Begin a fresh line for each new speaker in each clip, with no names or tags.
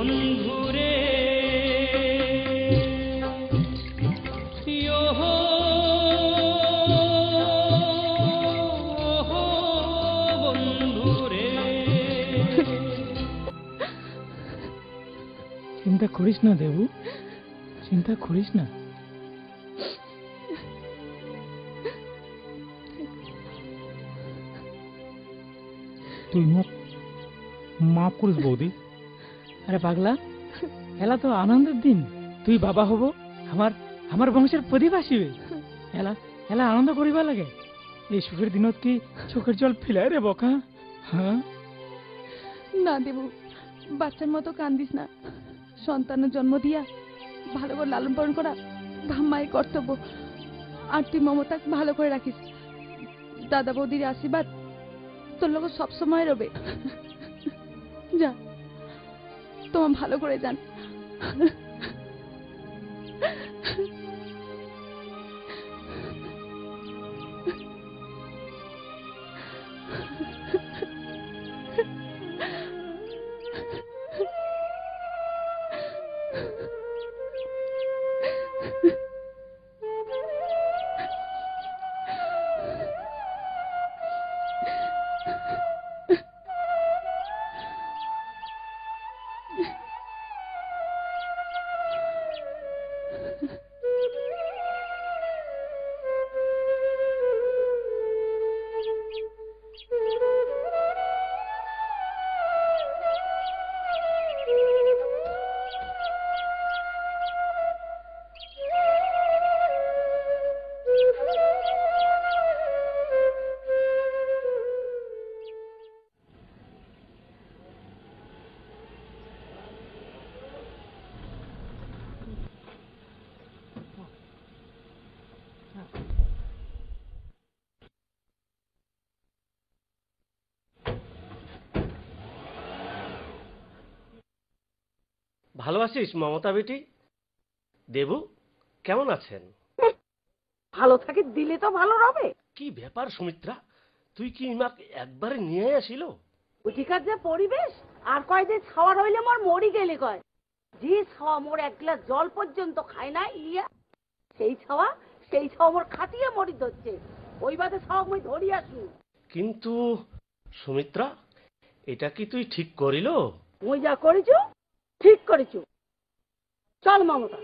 বন্ধুরে
চিন্তা করিস না দেবু, চিন্তা করিস না। তুই মোক মাফ করিস বৌদি। আরে পাগলা, এলা তো আনন্দের দিন। তুই বাবা হব, আমার আমার বংশের প্রদীপ আসিবে। এলা এলা আনন্দ করিবা লাগে। এই সুখের দিনত কি চোখের জল ফেলায় রে বকা? হ্যাঁ
না দেবু, বাচ্চার মতো কান্দিস না। সন্তানের জন্ম দিয়া ভালো করে লালন পালন করা মায়ের কর্তব্য। আর তুই মমতা ভালো করে রাখিস। দাদা বৌদির আশীর্বাদ তোর লোক সবসময় রবে। যা, তোমার ভালো করে যান।
ভালো আছিস মমতা বেটি? দেবু কেমন আছেন?
ভালো থাকে দিলে তো ভালো হবে।
কি ব্যাপার সুমিত্রা, তুই কি ইমাকে একবারে নিয়ে আসিল?
ওইটিকার যে পরিবেশ, আর কয়দিন খাওয়ার হইলে মোর মরি গেলে কয়। যে ছাওয়া মোর এক গ্লাস জল পর্যন্ত খায় না ইলিয়া, সেই ছাওয়া মোর খাটিয়ে মরি ধরছে। ওই বাদে ছাওয়া মুই ধরি আসু।
কিন্তু সুমিত্রা, এটা কি তুই ঠিক করিল?
মুই যা করেছু ঠিক করেছু। চল মমতা।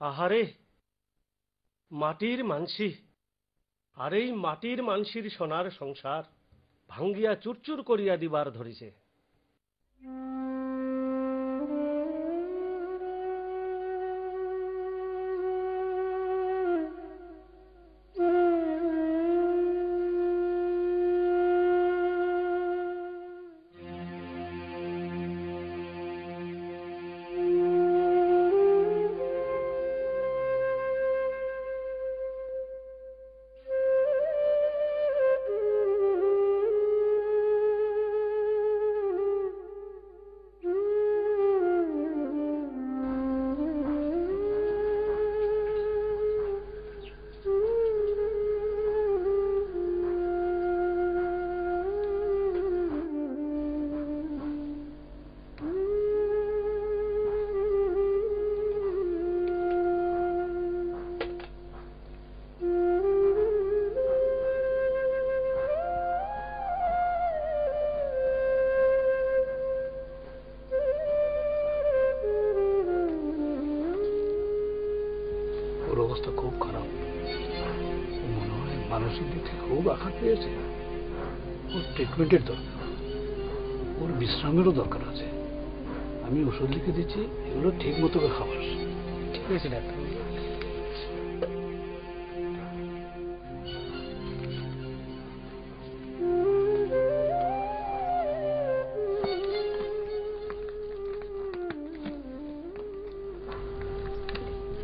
আহারে মাটির মানসি, আর এই মাটির মানসির সোনার সংসার ভাঙ্গিয়া চুরচুর করিয়া দিবার ধরিছে।
অবস্থা খুব খারাপ, মনে হয় মানসিক দিক থেকে খুব আঘাত পেয়েছে। ওর ট্রিটমেন্টের দরকার, ওর বিশ্রামেরও দরকার আছে। আমি ওষুধ লিখে দিচ্ছি, এগুলো ঠিক মতো করে খাবার।
ঠিক আছে ডাক্তার।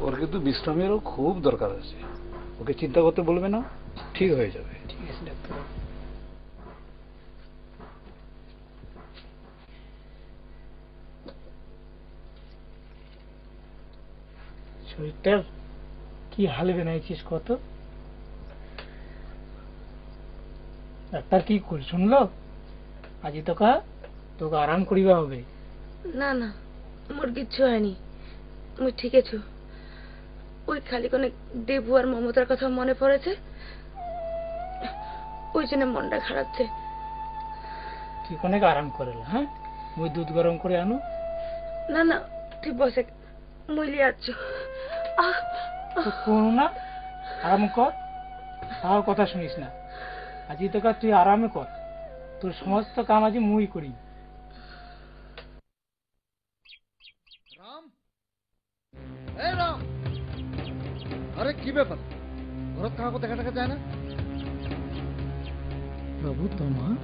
ওর কিন্তু বিশ্রামেরও খুব দরকার আছে। ওকে চিন্তা করতে বলবে না, ঠিক হয়ে যাবে।
ঠিক আছে ডাক্তার। শরীরটার কি হাল বানাইছিস কত? ডাক্তার কি কর শুনলো? আজি তোকে আরাম করিবা হবে।
না না, মোর কিচ্ছু হয়নি, মুই ঠিক আছো। ওই খালি কোনে দেবু আর মমতার কথা মনে পড়েছে, ওই জন্য মনটা খারাপছে।
তুই অনেক আরাম করেলা। হ্যাঁ, মুই দুধ গরম করে আনো।
না না, তুই বসে, মুই লিয়ে আছো।
কোনো না, আরাম কর, তাও কথা শুনিস না। আজি তোকে তুই আরামে কর, তোর সমস্ত কাম আজি মুই করি।
রাম, এই রাম, আরে কি ব্যাপার, ঘরত কাউকে দেখা দেখা যায় না?
বাবু তোমার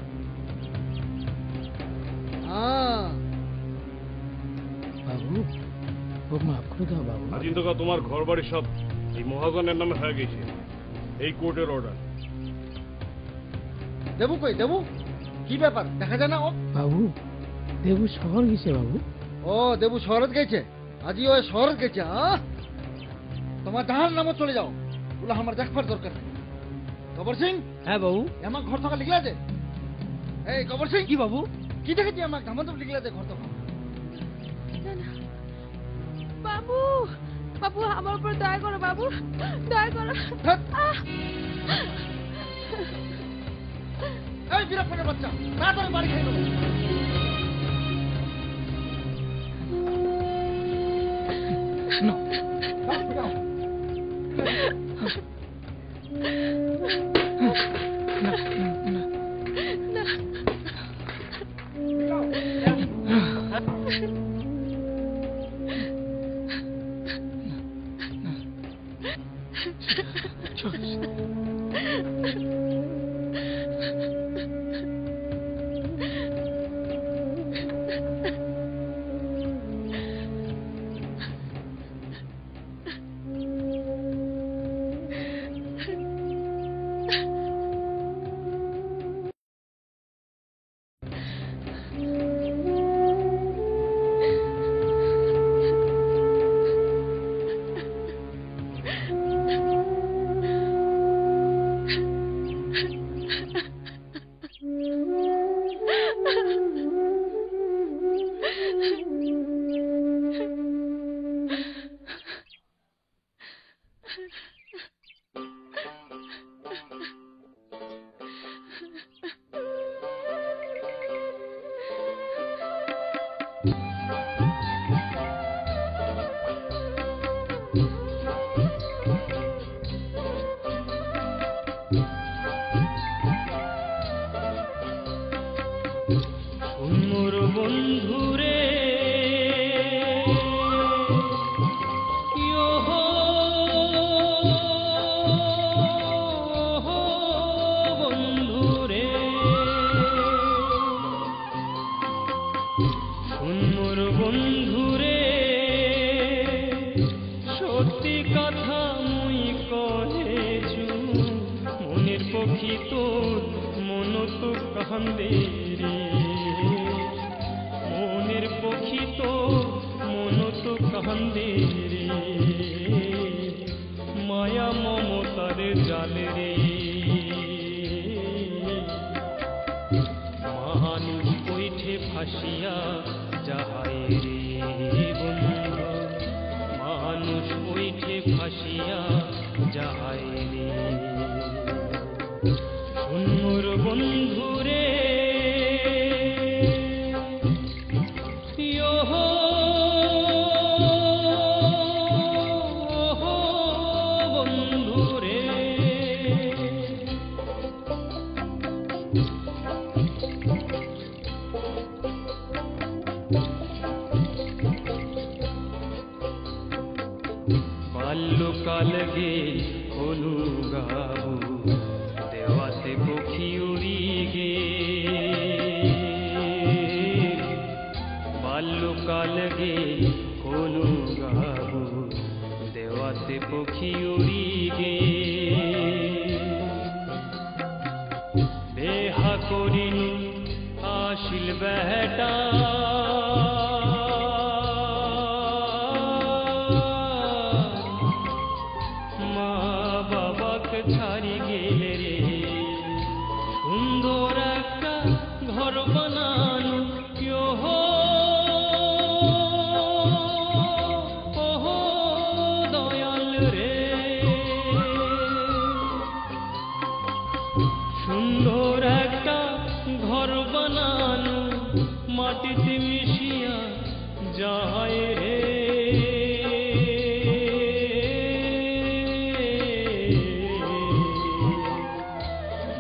বাবু, ও মাফ করে দাও বাবু।
আজি তো তোমার ঘর বাড়ি সব এই মহাগণের নামে হয়ে গেছে, এই কোর্টের অর্ডার।
দেবু কই, দেবু কি ব্যাপার, দেখা যায় না? ও
বাবু, দেবু শহর গেছে বাবু।
ও দেবু শহরত গেছে, আজি ও শহরত গেছে। তোমার জাহান নামে চলে যাও, ওগুলো আমার দেখবার দরকার নেই। কবর সিং।
হ্যাঁ বাবু।
আমার ঘর থাকা লিখলা যে, এই কবর সিং।
কি বাবু?
কি দেখেছি আমার ধামন্তব লিখলা যে ঘর থাকা?
বাবু, বাবু আমার উপর দয়া করো, বাবু দয়া করো।
এই বিরাট বাচ্চা, তাড়াতাড়ি বাড়ি খেয়ে নেবো।
ছাড়ি গেলে রে সুন্দর একটা ঘর বানানো ওহো ওহো দয়াল রে সুন্দর একটা ঘর বানানো মাটিতে মিশিয়া যায় রে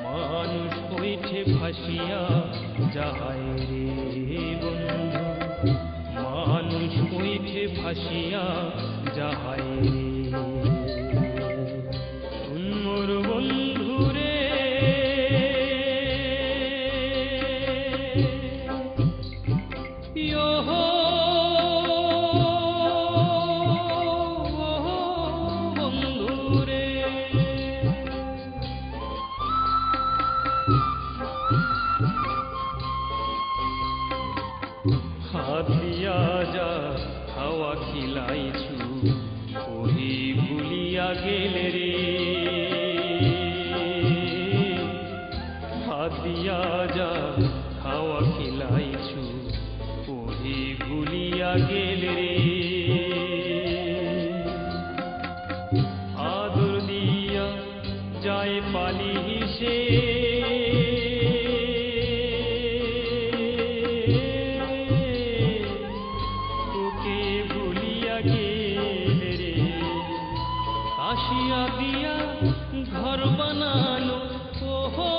মানুষ ওইঠে ভাসিয়া যায় রে বন্ধু মানুষ ওইঠে ভাসিয়া যায় রে সুন্দর বন্ধু রে ইয়োহো বন্ধু রে হাতিয়া যা খাওয়া খিলাইছু ওহি ভুলিয়া গেলে রে হাতিয়া যা খাওয়া খিলাইছু ওহি ভুলিয়া গেলে রে আদর দিয়া যায় পালিসে তোকে ভুলিয়া গেলে রে আসিয়া দিয়া ঘর বানানো ওহো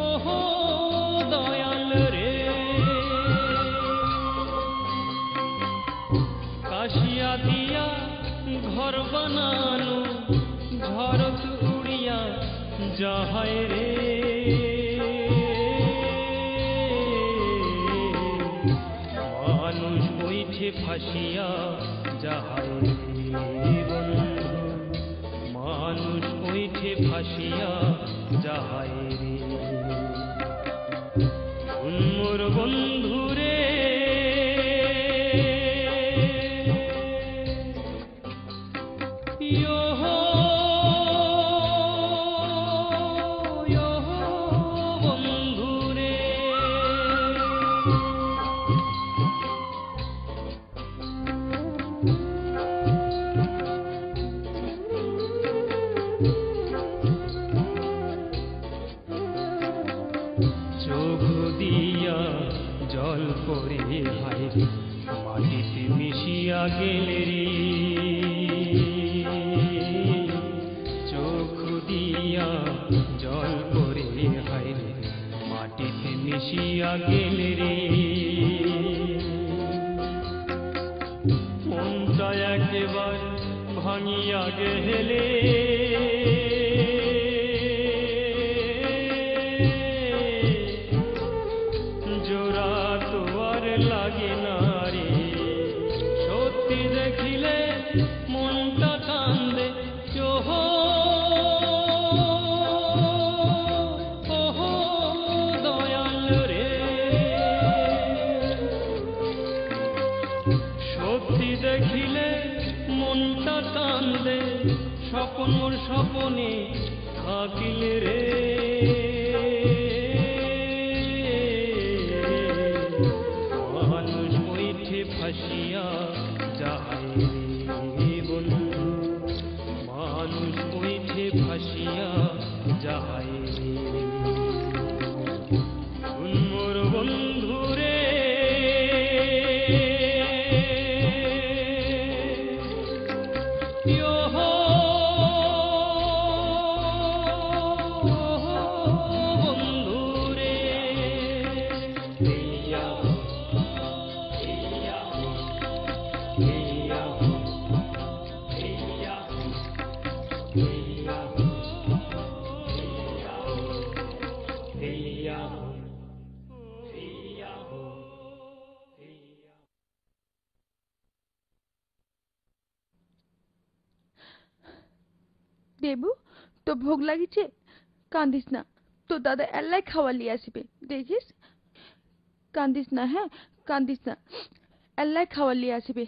ওহো দয়াল রে কাশিয়া দিয়া ঘর বানানো ঝড়ত উড়িয়া যাহায় রে মানুষ ওইঠে ফাঁসিয়া যাহায় রে বন্ধু মানুষ ওইঠে ফাঁসিয়া যাহায় রে সুন্দর বন্ধু রে ইয়োহো ইয়োহো বন্ধু রে চোখ দিয়া জল পরে হায় মাটিতে মিশিয়া গেলে রে চোখ দিয়া জল পরে হায় মাটিতে মিশিয়া গেলে রে মনটা একেবার ভাঙিয়া গেলে জোড়া তো আর লাগে না রে সত্যি দেখিলে মনটা কান্দে ওহো ওহো দয়াল রে সত্যি দেখিলে মনটা কান্দে স্বপন মোর স্বপনে থাকিলে রে মানুষ ওইঠে ফাঁসিয়া যায় রে বন্ধু মানুষ ওইঠে ভাসিয়া যায় রে সুন্দর বন্ধু রে ইয়োহো বন্ধু রে
দেবু তো ভোগ লাগিছে কান্দিস না তো দাদা এলাই খাওয়া লিয়ে আসবে দেখিস কান্দিস না হ্যাঁ কান্দিস না এলাই খাওয়া লিয়ে আসবে